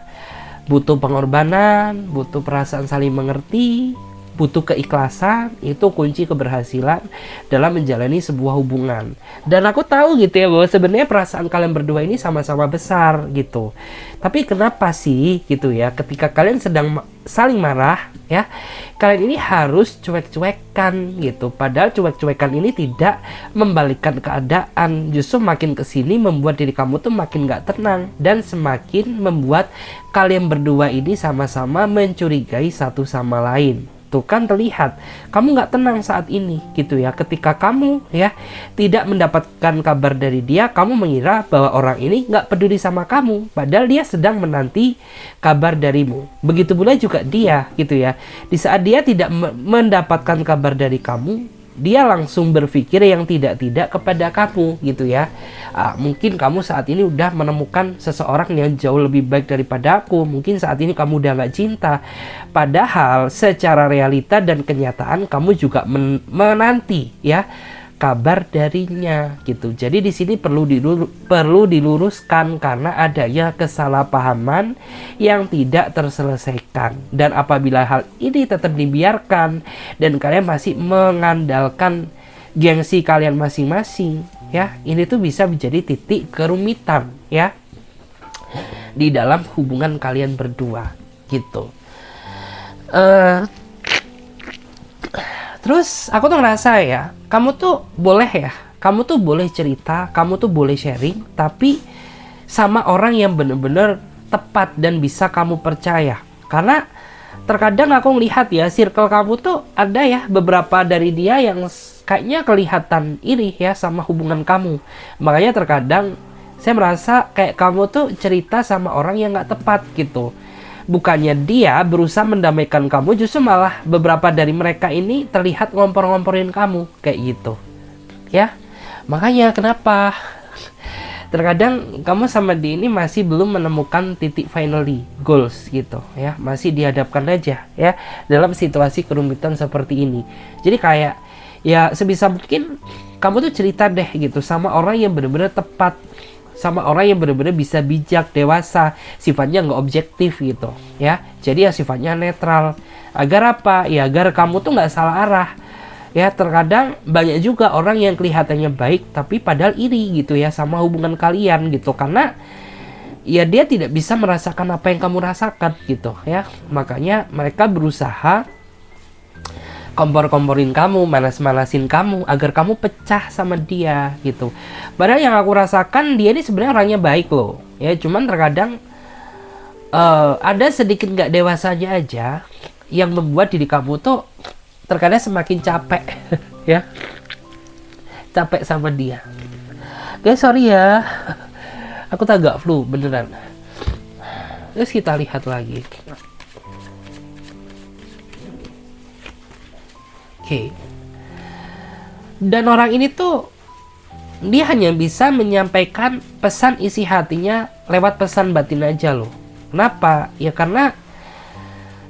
Butuh pengorbanan, butuh perasaan saling mengerti, butuh keikhlasan. Itu kunci keberhasilan dalam menjalani sebuah hubungan. Dan aku tahu gitu ya bahwa sebenarnya perasaan kalian berdua ini sama-sama besar gitu. Tapi kenapa sih gitu ya, ketika kalian sedang saling marah ya, kalian ini harus cuek-cuekan gitu. Padahal cuek-cuekan ini tidak membalikkan keadaan, justru makin kesini membuat diri kamu tuh makin gak tenang, dan semakin membuat kalian berdua ini sama-sama mencurigai satu sama lain. Tuh kan terlihat kamu nggak tenang saat ini gitu ya, ketika kamu ya tidak mendapatkan kabar dari dia, kamu mengira bahwa orang ini nggak peduli sama kamu, padahal dia sedang menanti kabar darimu. Begitu pula juga dia gitu ya, di saat dia tidak mendapatkan kabar dari kamu, dia langsung berpikir yang tidak-tidak kepada kamu gitu ya. Mungkin kamu saat ini udah menemukan seseorang yang jauh lebih baik daripada aku, mungkin saat ini kamu udah gak cinta, padahal secara realita dan kenyataan kamu juga menanti ya kabar darinya gitu. Jadi di sini perlu diluruskan karena adanya kesalahpahaman yang tidak terselesaikan. Dan apabila hal ini tetap dibiarkan dan kalian masih mengandalkan gengsi kalian masing-masing ya, ini tuh bisa menjadi titik kerumitan ya di dalam hubungan kalian berdua gitu. Terus aku tuh ngerasa ya, kamu tuh boleh cerita, kamu tuh boleh sharing, tapi sama orang yang bener-bener tepat dan bisa kamu percaya. Karena terkadang aku ngelihat ya, circle kamu tuh ada ya beberapa dari dia yang kayaknya kelihatan iri ya sama hubungan kamu. Makanya terkadang saya merasa kayak kamu tuh cerita sama orang yang nggak tepat gitu. Bukannya dia berusaha mendamaikan kamu, justru malah beberapa dari mereka ini terlihat ngompor-ngomporin kamu kayak gitu ya. Makanya kenapa terkadang kamu sama dia ini masih belum menemukan titik finally goals gitu ya, masih dihadapkan aja ya dalam situasi kerumitan seperti ini. Jadi kayak ya sebisa mungkin kamu tuh cerita deh gitu sama orang yang benar-benar tepat, sama orang yang benar-benar bisa bijak, dewasa, sifatnya nggak objektif gitu ya. Jadi ya sifatnya netral. Agar apa? Ya agar kamu tuh nggak salah arah. Ya terkadang banyak juga orang yang kelihatannya baik tapi padahal iri gitu ya sama hubungan kalian gitu, karena ya dia tidak bisa merasakan apa yang kamu rasakan gitu ya. Makanya mereka berusaha kompor-komporin kamu, manas-manasin kamu agar kamu pecah sama dia gitu. Padahal yang aku rasakan dia ini sebenarnya orangnya baik loh ya, cuman terkadang ada sedikit nggak dewasanya aja yang membuat diri kamu tuh terkadang semakin capek ya, capek sama dia. Guys, sorry ya, aku tak agak flu beneran. Terus kita lihat lagi. Oke. Dan orang ini tuh dia hanya bisa menyampaikan pesan isi hatinya lewat pesan batin aja loh. Kenapa? Ya karena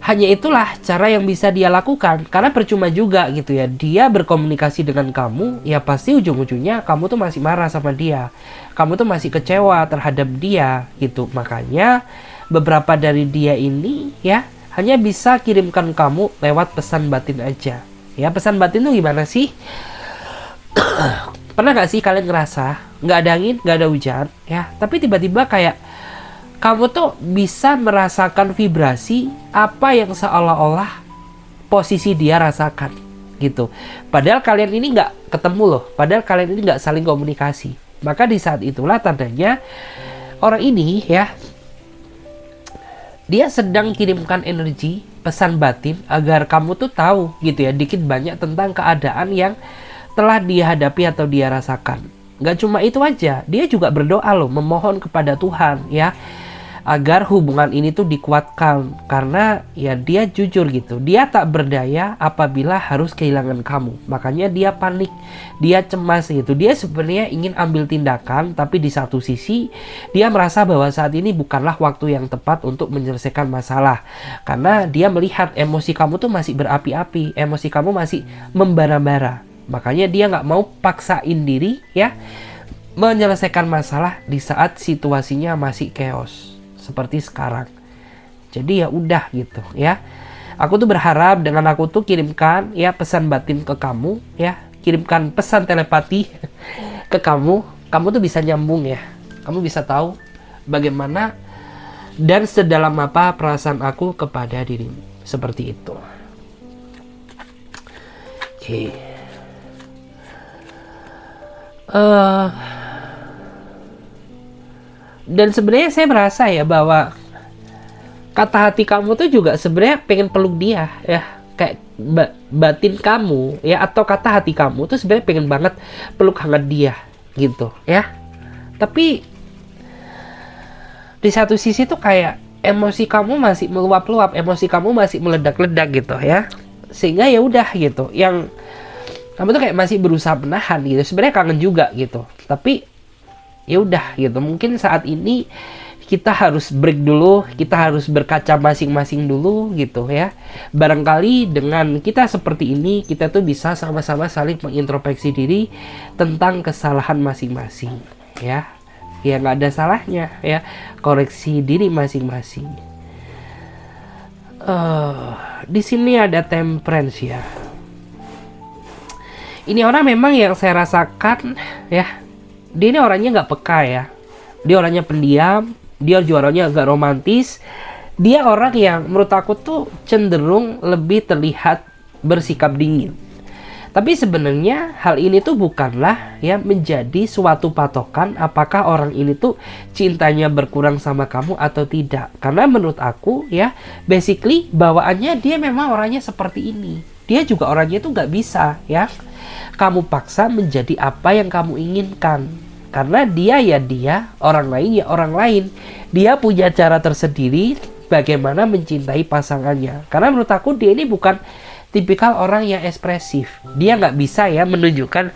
hanya itulah cara yang bisa dia lakukan. Karena percuma juga gitu ya, dia berkomunikasi dengan kamu, ya pasti ujung-ujungnya kamu tuh masih marah sama dia, kamu tuh masih kecewa terhadap dia gitu. Makanya beberapa dari dia ini ya hanya bisa kirimkan kamu lewat pesan batin aja. Ya pesan batin tuh gimana sih? Pernah gak sih kalian ngerasa nggak ada angin, nggak ada hujan ya, tapi tiba-tiba kayak kamu tuh bisa merasakan vibrasi apa yang seolah-olah posisi dia rasakan gitu. Padahal kalian ini nggak ketemu loh, padahal kalian ini nggak saling komunikasi. Maka di saat itulah tandanya orang ini ya, dia sedang kirimkan energi pesan batin agar kamu tuh tahu gitu ya, dikit banyak tentang keadaan yang telah dia hadapi atau dia rasakan. Nggak cuma itu aja, dia juga berdoa loh, memohon kepada Tuhan ya agar hubungan ini tuh dikuatkan, karena ya dia jujur gitu, dia tak berdaya apabila harus kehilangan kamu. Makanya dia panik, dia cemas gitu, dia sebenarnya ingin ambil tindakan, tapi di satu sisi dia merasa bahwa saat ini bukanlah waktu yang tepat untuk menyelesaikan masalah, karena dia melihat emosi kamu tuh masih berapi-api, emosi kamu masih membara-bara. Makanya dia nggak mau paksain diri ya menyelesaikan masalah di saat situasinya masih chaos seperti sekarang. Jadi ya udah gitu ya. Aku tuh berharap dengan aku tuh kirimkan ya pesan batin ke kamu ya, kirimkan pesan telepati ke kamu, kamu tuh bisa nyambung ya. Kamu bisa tahu bagaimana dan sedalam apa perasaan aku kepada dirimu. Seperti itu. Oke. Dan sebenarnya saya merasa ya bahwa kata hati kamu tuh juga sebenarnya pengen peluk dia ya, kayak batin kamu ya atau kata hati kamu tuh sebenarnya pengen banget peluk hangat dia gitu ya. Tapi di satu sisi tuh kayak emosi kamu masih meluap-luap, emosi kamu masih meledak-ledak gitu ya, sehingga ya udah gitu, yang kamu tuh kayak masih berusaha menahan gitu. Sebenarnya kangen juga gitu, tapi ya udah gitu. Mungkin saat ini kita harus break dulu, kita harus berkaca masing-masing dulu gitu ya. Barangkali dengan kita seperti ini, kita tuh bisa sama-sama saling mengintrospeksi diri tentang kesalahan masing-masing ya. Ya nggak ada salahnya ya, koreksi diri masing-masing. Di sini ada temperance ya. Ini orang memang yang saya rasakan ya, dia ini orangnya nggak peka ya, dia orangnya pendiam, dia juga orangnya agak romantis, dia orang yang menurut aku tuh cenderung lebih terlihat bersikap dingin. Tapi sebenarnya hal ini tuh bukanlah ya menjadi suatu patokan apakah orang ini tuh cintanya berkurang sama kamu atau tidak. Karena menurut aku ya, basically bawaannya dia memang orangnya seperti ini. Dia juga orangnya tuh nggak bisa ya kamu paksa menjadi apa yang kamu inginkan. Karena dia ya dia, orang lain ya orang lain. Dia punya cara tersendiri bagaimana mencintai pasangannya. Karena menurut aku dia ini bukan tipikal orang yang ekspresif. Dia nggak bisa ya menunjukkan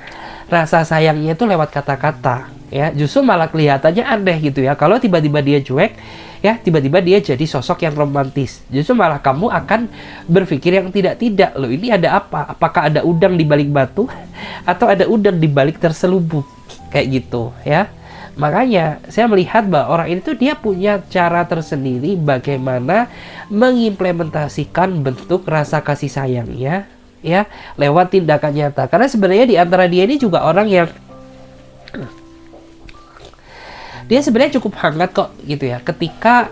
rasa sayangnya itu lewat kata-kata. Ya, justru malah kelihatannya aneh gitu ya. Kalau tiba-tiba dia cuek, ya tiba-tiba dia jadi sosok yang romantis. Justru malah kamu akan berpikir yang tidak-tidak. Loh, ini ada apa? Apakah ada udang di balik batu atau ada udang di balik terselubung? Kayak gitu ya. Makanya saya melihat bahwa orang ini tuh dia punya cara tersendiri bagaimana mengimplementasikan bentuk rasa kasih sayangnya ya lewat tindakan nyata. Karena sebenarnya di antara dia ini juga orang yang dia sebenarnya cukup hangat kok gitu ya. Ketika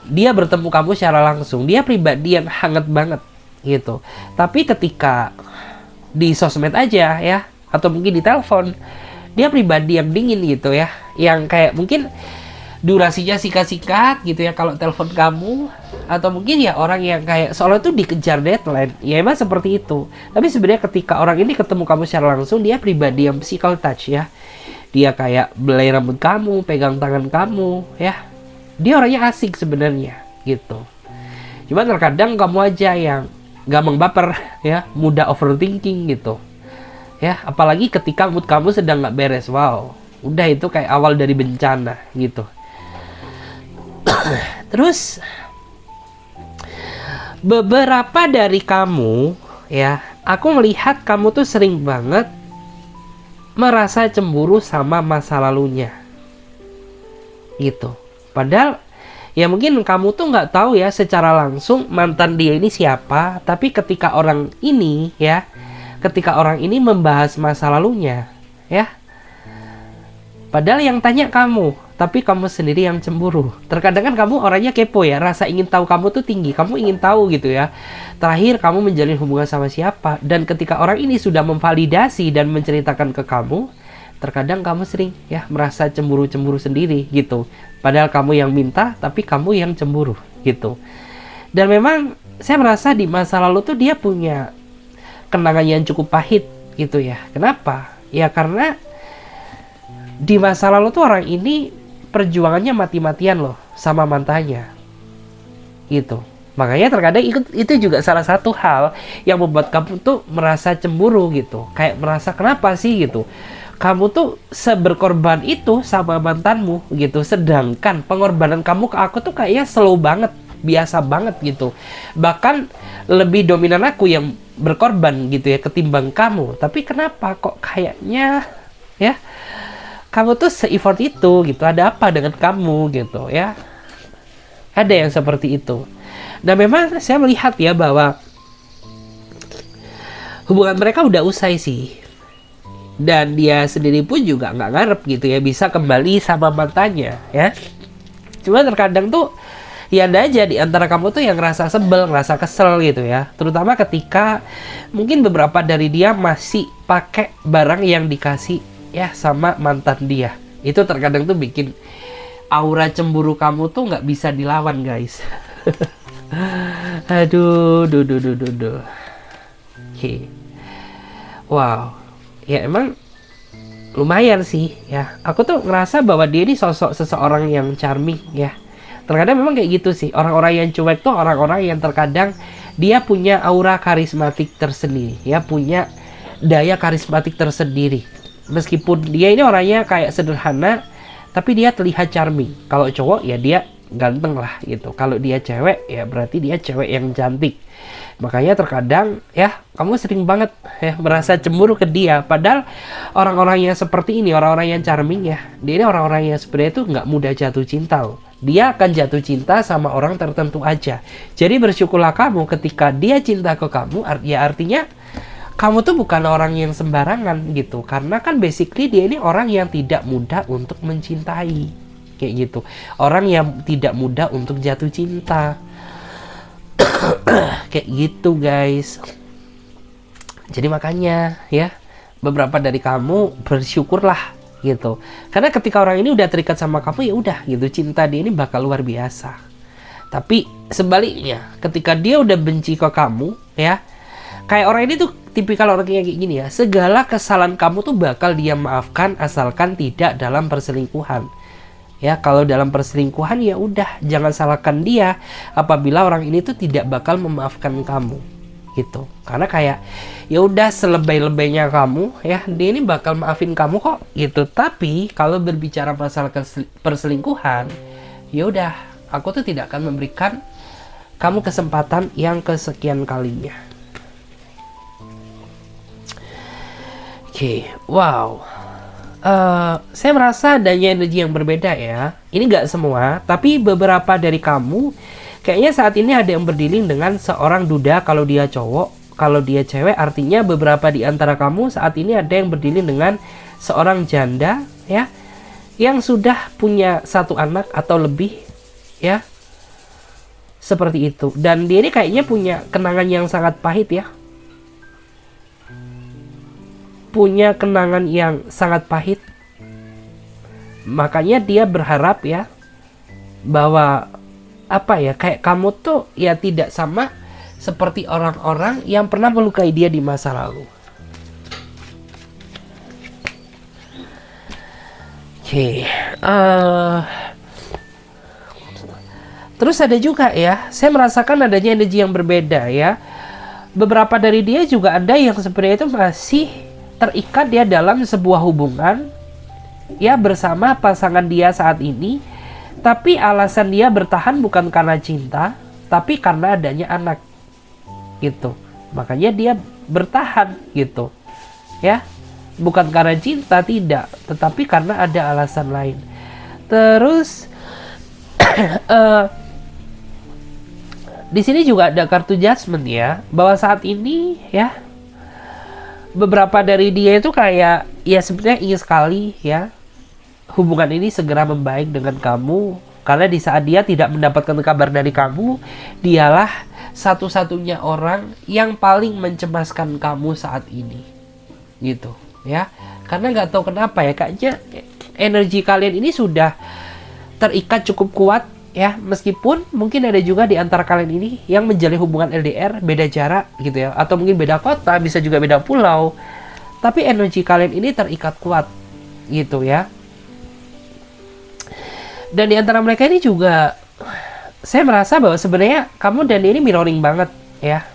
dia bertemu kamu secara langsung, dia pribadi yang hangat banget gitu. Tapi ketika di sosmed aja ya atau mungkin di telepon, dia pribadi yang dingin gitu ya, yang kayak mungkin durasinya singkat-singkat gitu ya kalau telepon kamu, atau mungkin ya orang yang kayak seolah itu dikejar deadline. Ya emang seperti itu. Tapi sebenarnya ketika orang ini ketemu kamu secara langsung, dia pribadi yang physical touch ya. Dia kayak belai rambut kamu, pegang tangan kamu ya. Dia orangnya asik sebenarnya gitu. Cuma terkadang kamu aja yang gampang baper ya, mudah overthinking gitu. Ya, apalagi ketika mood kamu sedang nggak beres. Wow, udah itu kayak awal dari bencana gitu. Terus beberapa dari kamu ya, aku melihat kamu tuh sering banget merasa cemburu sama masa lalunya gitu. Padahal ya mungkin kamu tuh nggak tahu ya secara langsung mantan dia ini siapa, tapi ketika orang ini ya, ketika orang ini membahas masa lalunya ya, padahal yang tanya kamu, tapi kamu sendiri yang cemburu. Terkadang kan kamu orangnya kepo ya, rasa ingin tahu kamu tuh tinggi, kamu ingin tahu gitu ya terakhir kamu menjalin hubungan sama siapa. Dan ketika orang ini sudah memvalidasi dan menceritakan ke kamu, terkadang kamu sering ya merasa cemburu-cemburu sendiri gitu. Padahal kamu yang minta, tapi kamu yang cemburu gitu. Dan memang saya merasa di masa lalu tuh dia punya kenangan yang cukup pahit gitu ya. Kenapa? Ya karena di masa lalu tuh orang ini perjuangannya mati-matian loh sama mantannya gitu. Makanya terkadang itu juga salah satu hal yang membuat kamu tuh merasa cemburu gitu. Kayak merasa kenapa sih gitu, kamu tuh seberkorban itu sama mantanmu gitu, sedangkan pengorbanan kamu ke aku tuh kayaknya slow banget, biasa banget gitu. Bahkan lebih dominan aku yang berkorban gitu ya ketimbang kamu. Tapi kenapa kok kayaknya ya kamu tuh se-effort itu gitu, ada apa dengan kamu gitu ya. Ada yang seperti itu. Dan memang saya melihat ya bahwa hubungan mereka udah usai sih. Dan dia sendiri pun juga nggak ngarep gitu ya bisa kembali sama mantannya ya. Cuma terkadang tuh ya ada aja di antara kamu tuh yang ngerasa sebel, ngerasa kesel gitu ya. Terutama ketika mungkin beberapa dari dia masih pakai barang yang dikasih ya sama mantan dia. Itu terkadang tuh bikin aura cemburu kamu tuh nggak bisa dilawan guys. Aduh, Oke. Wow. Ya emang lumayan sih ya. Aku tuh ngerasa bahwa dia ini sosok seseorang yang charming ya. Terkadang memang kayak gitu sih. Orang-orang yang cuek tuh orang-orang yang terkadang dia punya aura karismatik tersendiri ya, punya daya karismatik tersendiri. Meskipun dia ini orangnya kayak sederhana, tapi dia terlihat charming. Kalau cowok ya dia ganteng lah gitu. Kalau dia cewek ya berarti dia cewek yang cantik. Makanya terkadang ya kamu sering banget ya merasa cemburu ke dia. Padahal orang-orang yang seperti ini, orang-orang yang charming ya, dia ini orang-orang yang sebenarnya itu nggak mudah jatuh cinta loh. Dia akan jatuh cinta sama orang tertentu aja. Jadi bersyukurlah kamu ketika dia cinta ke kamu, ya artinya kamu tuh bukan orang yang sembarangan gitu. Karena kan basically dia ini orang yang tidak mudah untuk mencintai. Kayak gitu. Orang yang tidak mudah untuk jatuh cinta. Kayak gitu guys. Jadi makanya ya, beberapa dari kamu bersyukurlah gitu. Karena ketika orang ini udah terikat sama kamu, ya udah gitu, cinta dia ini bakal luar biasa. Tapi sebaliknya, ketika dia udah benci ke kamu ya, kayak orang ini tuh tipikal orang kayak gini ya, segala kesalahan kamu tuh bakal dia maafkan asalkan tidak dalam perselingkuhan. Ya, kalau dalam perselingkuhan ya udah, jangan salahkan dia apabila orang ini tuh tidak bakal memaafkan kamu gitu. Karena kayak ya udah, selebay-lebaynya kamu ya, dia ini bakal maafin kamu kok gitu. Tapi kalau berbicara masalah perselingkuhan, ya udah, aku tuh tidak akan memberikan kamu kesempatan yang kesekian kalinya. Oke, wow. Saya merasa adanya energi yang berbeda ya. Ini nggak semua, tapi beberapa dari kamu kayaknya saat ini ada yang berdealing dengan seorang duda kalau dia cowok. Kalau dia cewek, artinya beberapa di antara kamu saat ini ada yang berdealing dengan seorang janda ya, yang sudah punya satu anak atau lebih ya, seperti itu. Dan dia ini kayaknya punya kenangan yang sangat pahit ya, punya kenangan yang sangat pahit. Makanya dia berharap ya, bahwa apa ya, kayak kamu tuh ya tidak sama seperti orang-orang yang pernah melukai dia di masa lalu. Oke, terus ada juga ya, saya merasakan adanya energi yang berbeda ya. Beberapa dari dia juga ada yang sebenarnya itu masih terikat dia dalam sebuah hubungan ya bersama pasangan dia saat ini, tapi alasan dia bertahan bukan karena cinta, tapi karena adanya anak gitu. Makanya dia bertahan gitu ya, bukan karena cinta, tidak, tetapi karena ada alasan lain. Terus di sini juga ada kartu judgment ya, bahwa saat ini ya, beberapa dari dia itu kayak ya sebenarnya ingin sekali ya hubungan ini segera membaik dengan kamu, karena di saat dia tidak mendapatkan kabar dari kamu, dialah satu-satunya orang yang paling mencemaskan kamu saat ini gitu ya. Karena nggak tahu kenapa ya, kayaknya energi kalian ini sudah terikat cukup kuat ya, meskipun mungkin ada juga di antara kalian ini yang menjalin hubungan LDR, beda jarak gitu ya, atau mungkin beda kota, bisa juga beda pulau, tapi energi kalian ini terikat kuat gitu ya. Dan di antara mereka ini juga saya merasa bahwa sebenarnya kamu dan dia ini mirroring banget ya,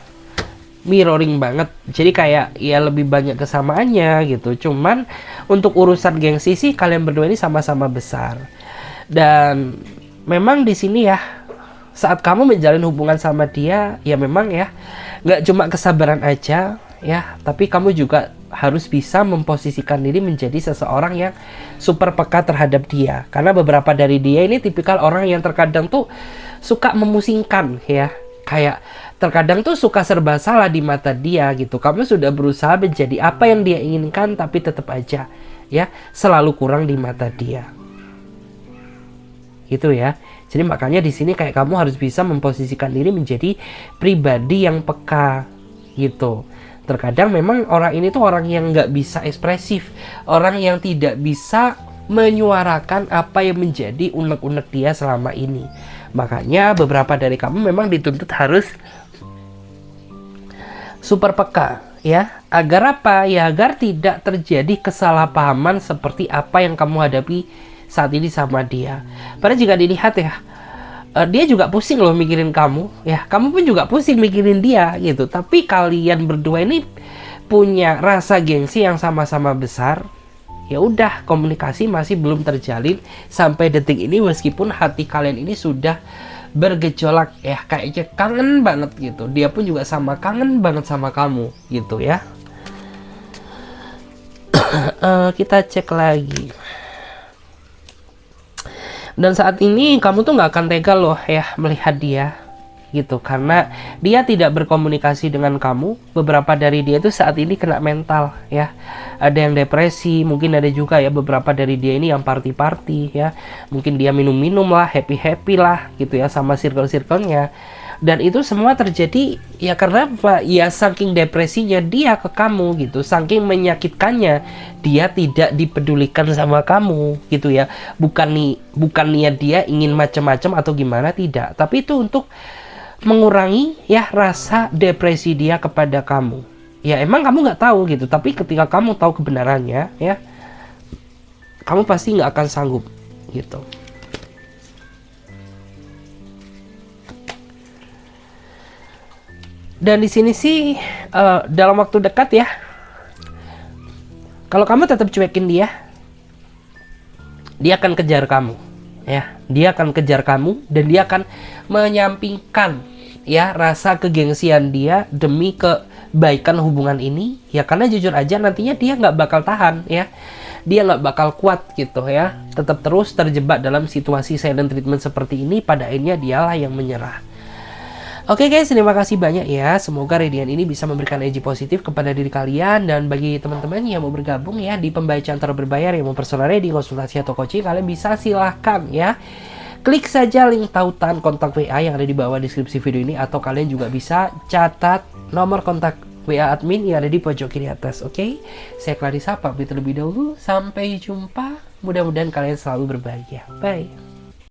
mirroring banget. Jadi kayak ya lebih banyak kesamaannya gitu, cuman untuk urusan gengsi sih kalian berdua ini sama-sama besar. Dan memang di sini ya, saat kamu menjalin hubungan sama dia, ya memang ya, nggak cuma kesabaran aja ya, tapi kamu juga harus bisa memposisikan diri menjadi seseorang yang super peka terhadap dia. Karena beberapa dari dia ini tipikal orang yang terkadang tuh suka memusingkan ya, kayak terkadang tuh suka serba salah di mata dia gitu. Kamu sudah berusaha menjadi apa yang dia inginkan, tapi tetap aja ya selalu kurang di mata dia gitu ya. Jadi makanya di sini kayak kamu harus bisa memposisikan diri menjadi pribadi yang peka gitu. Terkadang memang orang ini tuh orang yang nggak bisa ekspresif, orang yang tidak bisa menyuarakan apa yang menjadi unek-unek dia selama ini. Makanya beberapa dari kamu memang dituntut harus super peka ya. Agar apa? Ya agar tidak terjadi kesalahpahaman seperti apa yang kamu hadapi saat ini sama dia. Padahal jika dilihat ya, dia juga pusing loh mikirin kamu ya, kamu pun juga pusing mikirin dia gitu. Tapi kalian berdua ini punya rasa gengsi yang sama-sama besar. Ya udah, komunikasi masih belum terjalin sampai detik ini, meskipun hati kalian ini sudah bergejolak ya, kayaknya kangen banget gitu. Dia pun juga sama kangen banget sama kamu gitu ya. Kita cek lagi. Dan saat ini kamu tuh nggak akan tega loh ya melihat dia gitu, karena dia tidak berkomunikasi dengan kamu. Beberapa dari dia itu saat ini kena mental ya, ada yang depresi, mungkin ada juga ya beberapa dari dia ini yang party-party ya, mungkin dia minum-minum lah, happy-happy lah gitu ya sama circle-circle-nya. Dan itu semua terjadi ya karena apa? Ya saking depresinya dia ke kamu gitu, saking menyakitkannya dia tidak dipedulikan sama kamu gitu ya. Bukan niat dia ingin macam-macam atau gimana, tidak. Tapi itu untuk mengurangi ya rasa depresi dia kepada kamu. Ya emang kamu nggak tahu gitu, tapi ketika kamu tahu kebenarannya ya, kamu pasti nggak akan sanggup gitu. Dan di sini sih dalam waktu dekat ya, kalau kamu tetap cuekin dia akan kejar kamu ya, dia akan kejar kamu dan dia akan menyampingkan ya rasa kegengsian dia demi kebaikan hubungan ini ya, karena jujur aja nantinya dia nggak bakal tahan ya, dia nggak bakal kuat gitu ya, tetap terus terjebak dalam situasi silent treatment seperti ini, pada akhirnya dialah yang menyerah. Oke guys, terima kasih banyak ya. Semoga Radian ini bisa memberikan energi positif kepada diri kalian. Dan bagi teman-teman yang mau bergabung ya di pembacaan tarot berbayar, yang mau personal reading, konsultasi atau coaching, kalian bisa silahkan ya. Klik saja link tautan kontak WA yang ada di bawah deskripsi video ini, atau kalian juga bisa catat nomor kontak WA admin yang ada di pojok kiri atas. Oke, saya Clarissa pamit terlebih dahulu. Sampai jumpa. Mudah-mudahan kalian selalu berbahagia. Bye.